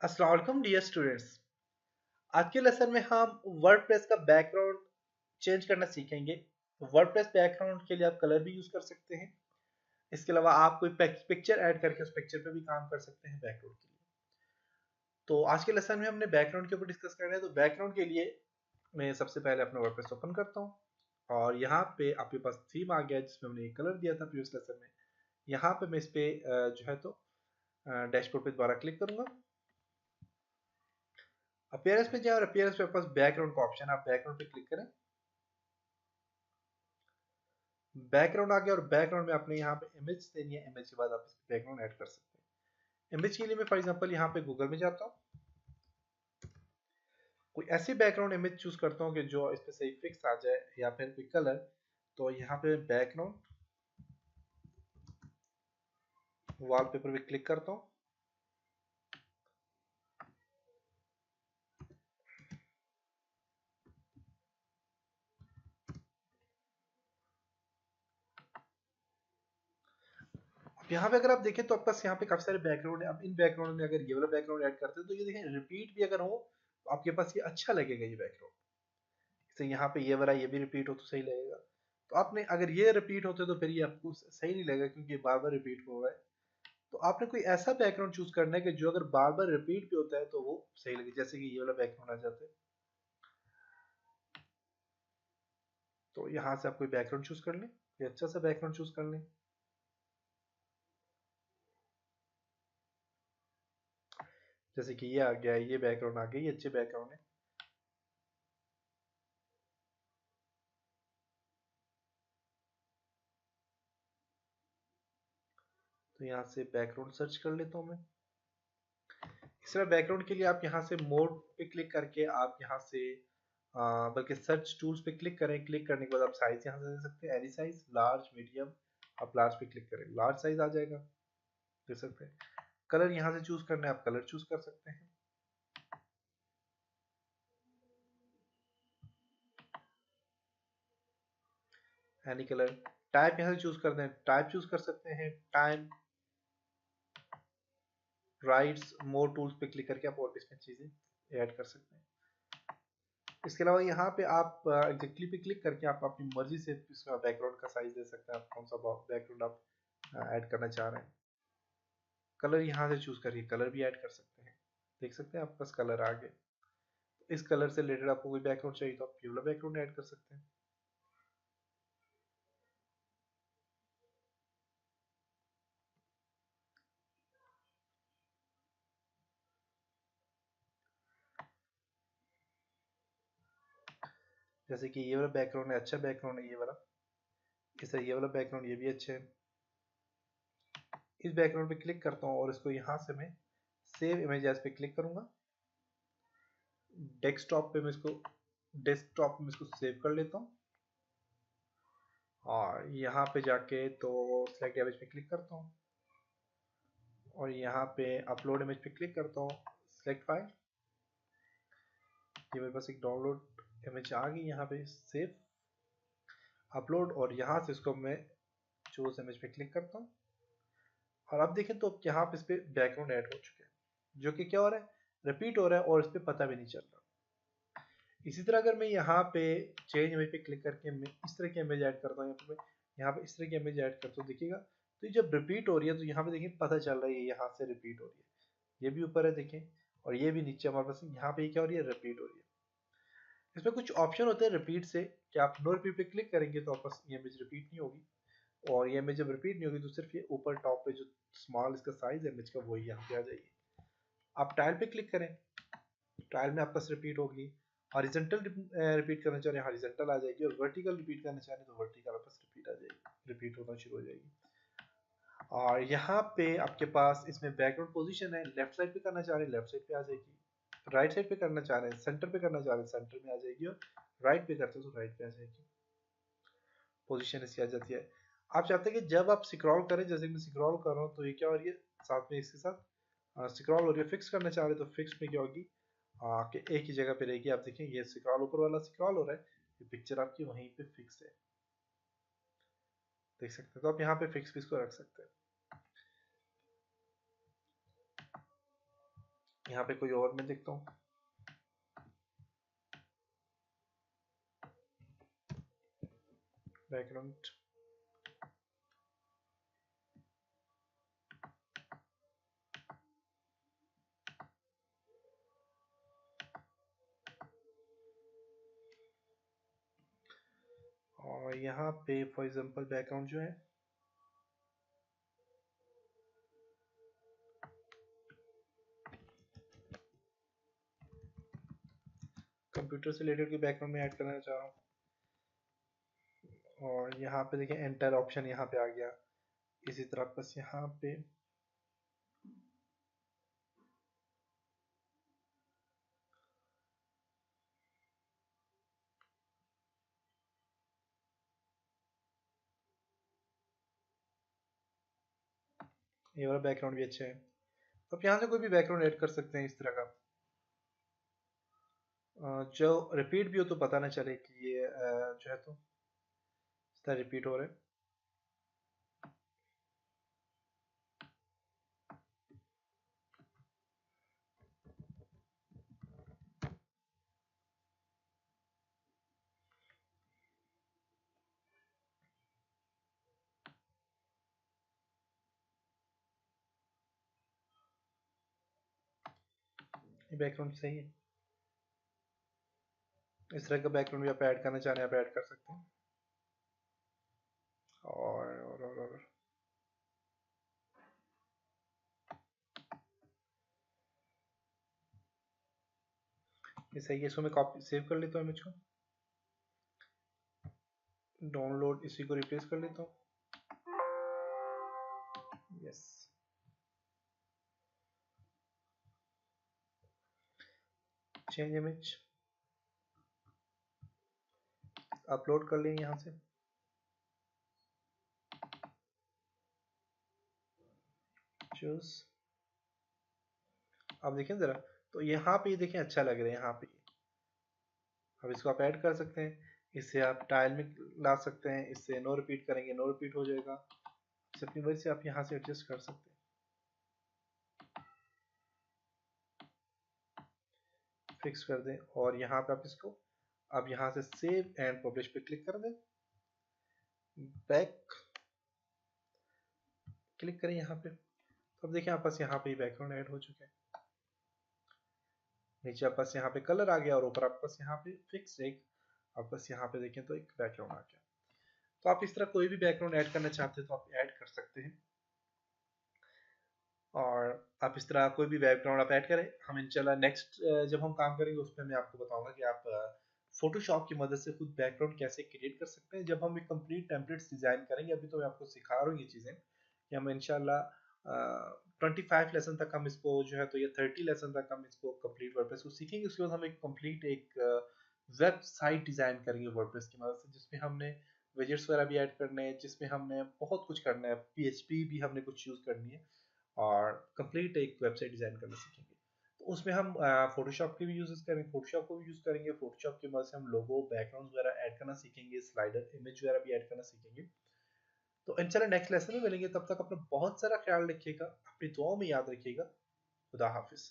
अस्सलाम वालेकुम dear students. आज के लेसन में हम वर्डप्रेस का बैकग्राउंड चेंज करना सीखेंगे। वर्डप्रेस बैकग्राउंड के लिए आप कलर भी यूज कर सकते हैं। इसके अलावा आप कोई पिक्चर ऐड करके उस पिक्चर पे भी काम कर सकते हैं बैकग्राउंड के लिए। तो आज के लेसन में हमने बैकग्राउंड के ऊपर डिस्कस करना है। तो बैकग्राउंड के लिए मैं सबसे पहले अपना वर्डप्रेस ओपन करता हूँ और यहाँ पे आपके पास थीम आ गया जिसमें हमने एक कलर दिया था प्रीवियस लेसन में। यहाँ पे मैं इस पे जो है तो डैशबोर्ड पे दोबारा क्लिक करूंगा। अपीयरेंस पे जाए और अपीयरेंस पे पास बैकग्राउंड का ऑप्शन है, आप बैकग्राउंड पे क्लिक करें। बैकग्राउंड आ गया और बैकग्राउंड में आपने यहाँ पे इमेज देनी है। इमेज के बाद आप इस पे बैकग्राउंड ऐड कर सकते हैं। इमेज के लिए मैं फॉर एग्जांपल यहाँ पे गूगल में जाता हूँ, कोई ऐसी बैकग्राउंड इमेज चूज करता हूँ कि जो इस पे सही फिक्स आ जाए या फिर कोई कलर। तो यहाँ पे बैकग्राउंड वॉलपेपर पे क्लिक करता हूँ। अब यहाँ पे अगर आप देखें तो आपके पास यहाँ पे काफी सारे बैकग्राउंड है। अब इन बैकग्राउंड में अगर ये वाला बैकग्राउंड ऐड करते हैं तो ये देखें रिपीट भी अगर हो तो आपके पास ये अच्छा लगेगा ये बैकग्राउंड। जैसे यहाँ पे ये वाला ये भी रिपीट हो तो सही लगेगा। तो आपने अगर ये रिपीट होते तो फिर ये आपको सही नहीं लगेगा क्योंकि बार बार रिपीट हो रहा है। तो आपने कोई ऐसा बैकग्राउंड चूज करना है कि जो अगर बार बार रिपीट भी होता है तो वो सही लगे। जैसे कि ये वाला बैकग्राउंड आ जाता है। तो यहाँ से आप कोई बैकग्राउंड चूज कर लें, ये अच्छा सा बैकग्राउंड चूज कर लें। जैसे कि ये आ गया, ये बैकग्राउंड आ गया, ये अच्छे बैकग्राउंड है। तो यहाँ से बैकग्राउंड सर्च कर लेता हूँ मैं। इस तरह बैकग्राउंड के लिए आप यहाँ से मोड पे क्लिक करके आप यहाँ से बल्कि सर्च टूल्स पे क्लिक करें। क्लिक करने के बाद आप साइज यहाँ से दे सकते हैं, एनी साइज, लार्ज, मीडियम। आप लार्ज पे क्लिक करें, लार्ज साइज आ जाएगा, देख सकते हैं। कलर यहाँ से चूज करना है, आप कलर चूज कर सकते हैं। Any colour. टाइप यहाँ से चूज कर दें, टाइप चूज कर सकते हैं। टाइम, राइट्स, मोर टूल्स पे क्लिक करके आप और इसमें चीजें ऐड कर सकते हैं। इसके अलावा यहाँ पे आप एग्जैक्टली पे क्लिक करके आप अपनी मर्जी से इसका बैकग्राउंड का साइज दे सकते हैं। आप कौन सा बैकग्राउंड आप ऐड करना चाह रहे हैं। कलर यहाँ से चूज करके कलर भी ऐड कर सकते हैं। देख सकते हैं आपके पास कलर आ गए। इस कलर से रिलेटेड आपको कोई बैकग्राउंड चाहिए तो आप ये वाला बैकग्राउंड ऐड कर सकते हैं। जैसे कि ये वाला बैकग्राउंड है, अच्छा बैकग्राउंड है ये वाला। इस ये वाला बैकग्राउंड ये भी अच्छा है। इस बैकग्राउंड पे क्लिक करता हूँ और इसको यहाँ से मैं सेव इमेज एज पे क्लिक करूंगा। डेस्कटॉप पे मैं इसको सेव कर लेता हूँ और यहाँ पे जाके तो सिलेक्ट इमेज पे क्लिक करता हूँ और यहाँ पे अपलोड इमेज पे क्लिक करता हूँ। सिलेक्ट फाइल, ये मेरे पास एक डाउनलोड इमेज आ गई। यहाँ पे सेव, अपलोड और यहाँ से इसको मैं चूज इमेज पे क्लिक करता हूँ और अब देखें तो यहाँ पे इस पे बैकग्राउंड ऐड हो चुके हैं जो कि क्या हो रहा है, रिपीट हो रहा है और इस पे पता भी नहीं चल रहा। इसी तरह अगर मैं यहाँ पे चेंज इमेज पे क्लिक करके मैं इस तरह की इमेज ऐड करता हूँ, यहाँ पे इस तरह की इमेज ऐड करता हूँ, देखिएगा तो ये जब रिपीट हो रही है तो यहाँ पे देखिए पता चल रहा है ये यहाँ से रिपीट हो रही है। ये भी ऊपर है देखें और ये भी नीचे हमारे पास यहाँ पे क्या हो रही है, रिपीट हो रही है। इसमें कुछ ऑप्शन होते हैं रिपीट से कि आप नो रिपीट पे क्लिक करेंगे तो आपस ये इमेज रिपीट नहीं होगी और ये इमेज जब रिपीट नहीं होगी तो सिर्फ ये ऊपर टॉप पे जो स्मॉल इसका साइज है इमेज का वही यहाँ पे आ जाएगी। आप टाइल पे क्लिक करें, टाइल में आपस रिपीट होगी। हॉरिजॉन्टल रिपीट करना चाह रहे हैं हॉरिजॉन्टल आ जाएगी और वर्टिकल रिपीट करना चाह रहे हैं तो वर्टिकल आपस रिपीट आ जाएगी, रिपीट होना शुरू हो जाएगी। और यहाँ पे आपके पास इसमें बैकग्राउंड पोजीशन है, लेफ्ट साइड पे करना चाह रहे हैं लेफ्ट साइड पे आ जाएगी, राइट साइड पे करना चाह रहे हैं सेंटर पे करना चाह रहे हैं सेंटर में आ जाएगी और राइट पे करते हैं तो राइट पे आ जाएगी। पोजीशन इसकी आ जाती है। आप चाहते हैं कि जब आप स्क्रॉल करें, जैसे मैं स्क्रॉल कर रहा हूँ तो ये क्या हो रही है साथ में इसके साथ स्क्रॉल हो रही है। फिक्स करना चाह रहे हैं तो फिक्स में क्या होगी कि एक ही जगह पे रहेगी। आप देखें ये स्क्रॉल ऊपर वाला स्क्रॉल हो रहा है, ये पिक्चर आपकी वहीं पे फिक्स है, देख सकते हैं। तो आप यहाँ पे फिक्स भी इसको रख सकते हैं। यहाँ पे कोई और मैं देखता हूँ। बैकग्राउंड और यहाँ पे फॉर एग्जांपल बैकग्राउंड जो है कंप्यूटर से रिलेटेड के बैकग्राउंड में ऐड करना चाह रहा हूँ। और यहाँ पे देखिए एंटर ऑप्शन यहाँ पे आ गया। इसी तरह बस यहाँ पे ये वाला बैकग्राउंड भी अच्छा है। तो आप यहाँ से कोई भी बैकग्राउंड ऐड कर सकते हैं इस तरह का, जो रिपीट भी हो तो पता ना चले कि ये जो है तो इस तरह रिपीट हो रहा है। ये बैकग्राउंड सही है। इस तरह का बैकग्राउंड भी आप ऐड करना चाह रहे हैं, आप ऐड कर सकते हैं। और ये सही है। इसको मैं कॉपी सेव कर लेता हूँ इमेज को, डाउनलोड इसी को रिप्लेस कर लेता हूँ। यस, चेंज इमेज अपलोड कर लेंगे यहाँ से। चूज, अब देखें जरा, तो यहाँ पे देखिए अच्छा लग रहा है यहाँ पे। अब इसको आप ऐड कर सकते हैं, इससे आप टाइल में ला सकते हैं, इससे नो रिपीट करेंगे नो रिपीट हो जाएगा। इसे अपनी वजह से आप यहाँ से एडजस्ट कर सकते हैं। फिक्स कर दें और यहाँ पे आप इसको अब यहाँ से सेव एंड पब्लिश पे क्लिक कर दें। बैक क्लिक करें यहाँ पे, तो अब देखिए आप पास यहाँ पे बैकग्राउंड ऐड हो चुके हैं। नीचे आप पास यहाँ पे कलर आ गया और ऊपर आप पास यहाँ पे फिक्स एक आप बस यहाँ पे देखें तो एक बैकग्राउंड आ गया। तो आप इस तरह कोई भी बैकग्राउंड ऐड करना चाहते हैं तो आप ऐड कर सकते हैं। और आप इस तरह कोई भी बैकग्राउंड आप ऐड करें। हम इंशाल्लाह नेक्स्ट जब हम काम करेंगे उस पर मैं आपको बताऊंगा कि आप फोटोशॉप की मदद से खुद बैकग्राउंड कैसे क्रिएट कर सकते हैं जब हम एक कंप्लीट टेम्पलेट्स डिजाइन करेंगे। अभी तो मैं आपको सिखा रहा हूँ ये चीज़ें कि हम इंशाल्लाह 25 लेसन तक हम इसको जो है तो ये 30 लेसन तक हम इसको कंप्लीट वर्डप्रेस को सीखेंगे। उसके बाद हम एक कंप्लीट एक वेबसाइट डिजाइन करेंगे वर्डप्रेस की मदद से, जिसमें हमने विजेट्स वगैरह भी ऐड करने हैं, जिसमें हमने बहुत कुछ करना है, PHP भी हमने कुछ यूज़ करनी है और कंप्लीट एक वेबसाइट डिजाइन करना सीखेंगे। तो उसमें हम फोटोशॉप के भी यूज करेंगे, फोटोशॉप को भी यूज करेंगे। फोटोशॉप की मदद से हम लोगो बैकग्राउंड वगैरह ऐड करना सीखेंगे, स्लाइडर इमेज वगैरह भी ऐड करना सीखेंगे। तो इंशाल्लाह नेक्स्ट लेसन में मिलेंगे, तब तक अपना बहुत सारा ख्याल रखिएगा, अपनी दुआओं में याद रखिएगा। खुदा हाफिज।